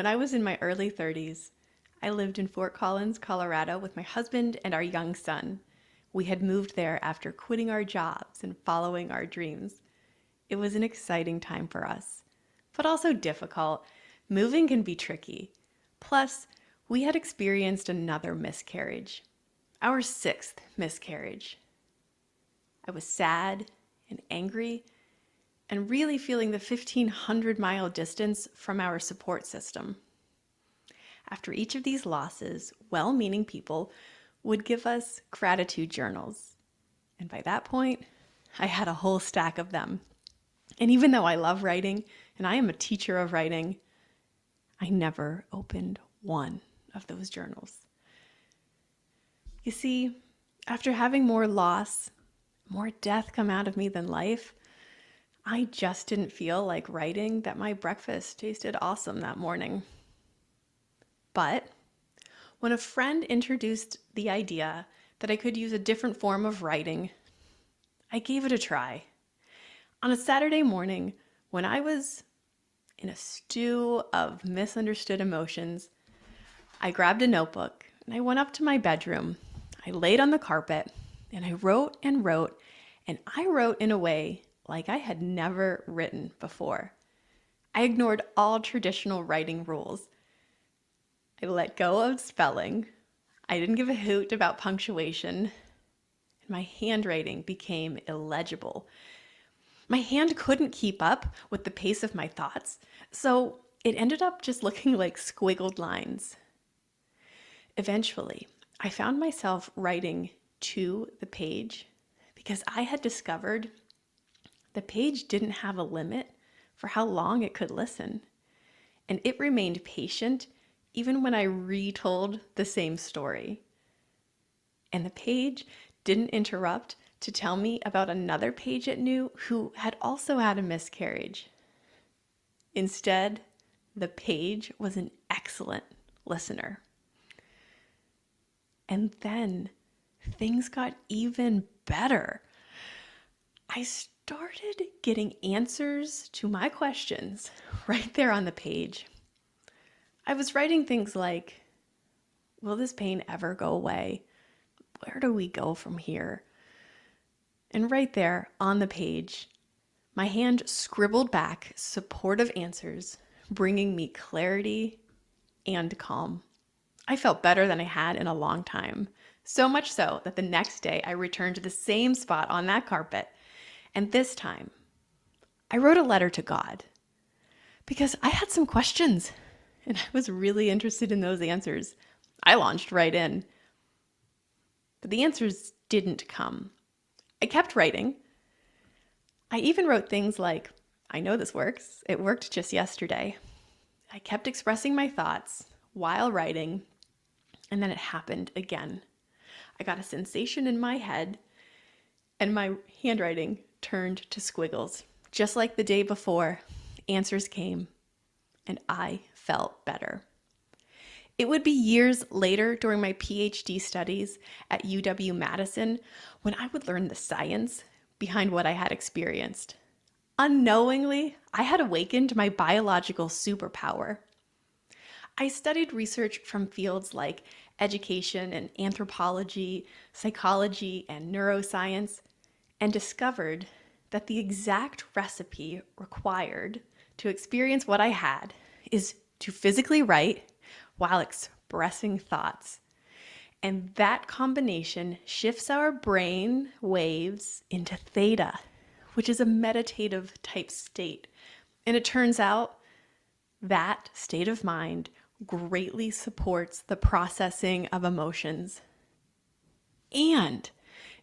When I was in my early 30s, I lived in Fort Collins, Colorado with my husband and our young son. We had moved there after quitting our jobs and following our dreams. It was an exciting time for us, but also difficult. Moving can be tricky. Plus, we had experienced another miscarriage, our sixth miscarriage. I was sad and angry and really feeling the 1,500-mile distance from our support system. After each of these losses, well-meaning people would give us gratitude journals. And by that point, I had a whole stack of them. And even though I love writing, and I am a teacher of writing, I never opened one of those journals. You see, after having more loss, more death come out of me than life, I just didn't feel like writing that my breakfast tasted awesome that morning. But when a friend introduced the idea that I could use a different form of writing, I gave it a try. On a Saturday morning, when I was in a stew of misunderstood emotions, I grabbed a notebook and I went up to my bedroom. I laid on the carpet and I wrote and wrote, and I wrote in a way like I had never written before. I ignored all traditional writing rules. I let go of spelling. I didn't give a hoot about punctuation. And my handwriting became illegible. My hand couldn't keep up with the pace of my thoughts, so it ended up just looking like squiggled lines. Eventually, I found myself writing to the page because I had discovered the page didn't have a limit for how long it could listen, and it remained patient even when I retold the same story. And the page didn't interrupt to tell me about another page it knew who had also had a miscarriage. Instead, the page was an excellent listener. And then things got even better. I started getting answers to my questions right there on the page. I was writing things like, will this pain ever go away? Where do we go from here? And right there on the page, my hand scribbled back supportive answers, bringing me clarity and calm. I felt better than I had in a long time. So much so that the next day I returned to the same spot on that carpet. And this time, I wrote a letter to God because I had some questions and I was really interested in those answers. I launched right in. But the answers didn't come. I kept writing. I even wrote things like, I know this works. It worked just yesterday. I kept expressing my thoughts while writing, and then it happened again. I got a sensation in my head, and my handwriting turned to squiggles. Just like the day before, answers came, and I felt better. It would be years later during my PhD studies at UW-Madison when I would learn the science behind what I had experienced. Unknowingly, I had awakened my biological superpower. I studied research from fields like education and anthropology, psychology, and neuroscience, and discovered that the exact recipe required to experience what I had is to physically write while expressing thoughts. And that combination shifts our brain waves into theta, which is a meditative type state. And it turns out that state of mind greatly supports the processing of emotions. And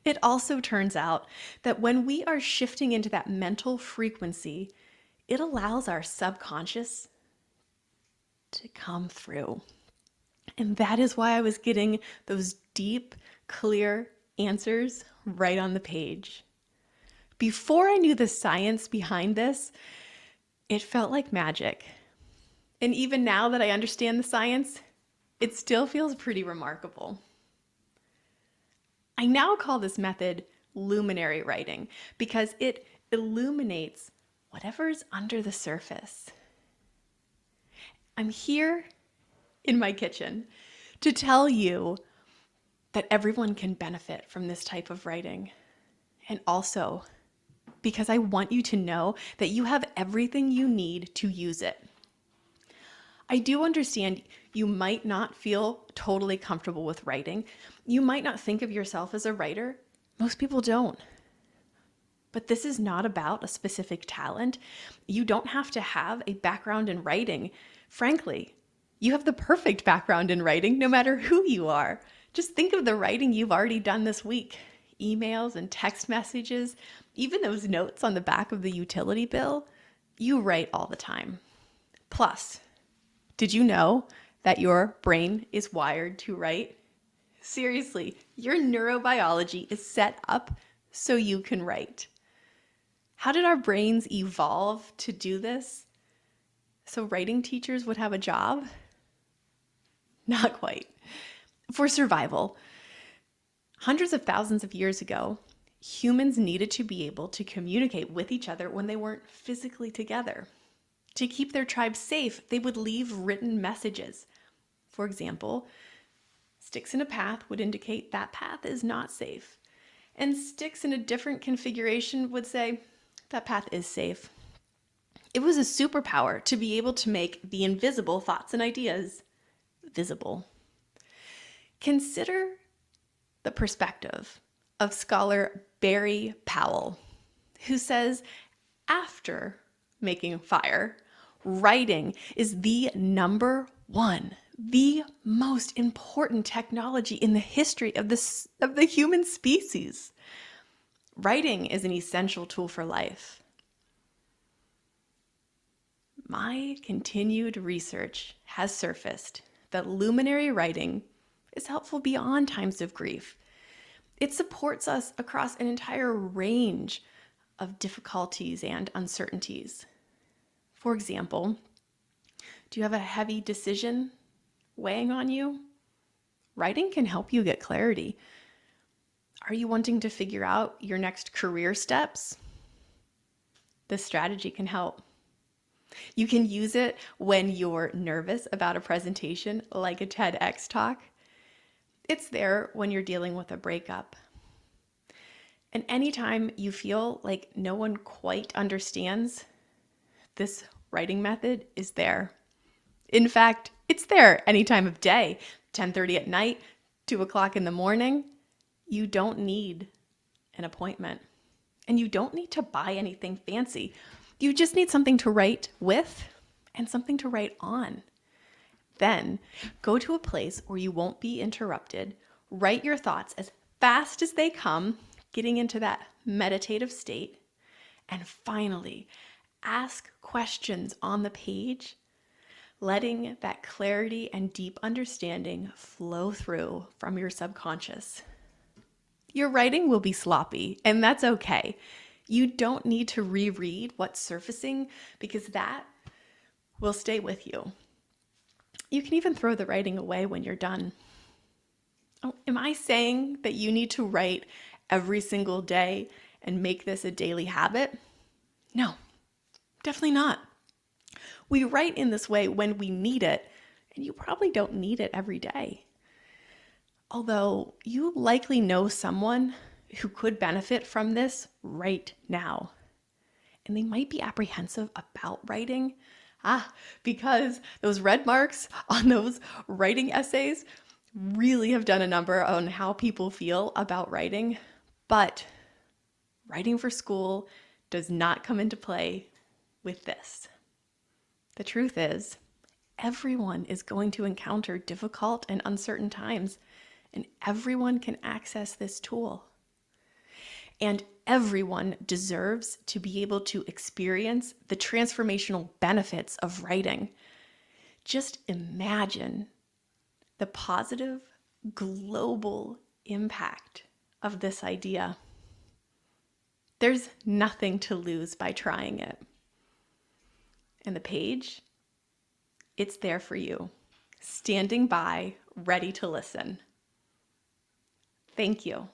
it also turns out that when we are shifting into that mental frequency, it allows our subconscious to come through. And that is why I was getting those deep, clear answers right on the page. Before I knew the science behind this, it felt like magic. And even now that I understand the science, it still feels pretty remarkable. I now call this method luminary writing because it illuminates whatever's under the surface. I'm here in my kitchen to tell you that everyone can benefit from this type of writing. And also because I want you to know that you have everything you need to use it. I do understand you might not feel totally comfortable with writing. You might not think of yourself as a writer. Most people don't. But this is not about a specific talent. You don't have to have a background in writing. Frankly, you have the perfect background in writing no matter who you are. Just think of the writing you've already done this week. Emails and text messages, even those notes on the back of the utility bill. You write all the time. Plus, did you know that your brain is wired to write? Seriously, your neurobiology is set up so you can write. How did our brains evolve to do this? So writing teachers would have a job? Not quite. For survival. Hundreds of thousands of years ago, humans needed to be able to communicate with each other when they weren't physically together. To keep their tribe safe, they would leave written messages. For example, sticks in a path would indicate that path is not safe. And sticks in a different configuration would say, that path is safe. It was a superpower to be able to make the invisible thoughts and ideas visible. Consider the perspective of scholar Barry Powell, who says after making fire, writing is the number one, the most important technology in the history of the human species. Writing is an essential tool for life. My continued research has surfaced that luminary writing is helpful beyond times of grief. It supports us across an entire range of difficulties and uncertainties. For example, do you have a heavy decision weighing on you? Writing can help you get clarity. Are you wanting to figure out your next career steps? This strategy can help. You can use it when you're nervous about a presentation like a TEDx talk. It's there when you're dealing with a breakup. And anytime you feel like no one quite understands, this writing method is there. In fact, it's there any time of day, 10:30 at night, 2 o'clock in the morning. You don't need an appointment. And you don't need to buy anything fancy. You just need something to write with and something to write on. Then go to a place where you won't be interrupted. Write your thoughts as fast as they come, getting into that meditative state. And finally, ask questions on the page, letting that clarity and deep understanding flow through from your subconscious. Your writing will be sloppy, and that's okay. You don't need to reread what's surfacing because that will stay with you. You can even throw the writing away when you're done. Oh, am I saying that you need to write every single day and make this a daily habit? No, definitely not. We write in this way when we need it, and you probably don't need it every day. Although you likely know someone who could benefit from this right now. And they might be apprehensive about writing. Because those red marks on those writing essays really have done a number on how people feel about writing. But writing for school does not come into play with this. The truth is, everyone is going to encounter difficult and uncertain times, and everyone can access this tool. And everyone deserves to be able to experience the transformational benefits of writing. Just imagine the positive global impact of this idea. There's nothing to lose by trying it. And the page, it's there for you, standing by, ready to listen. Thank you.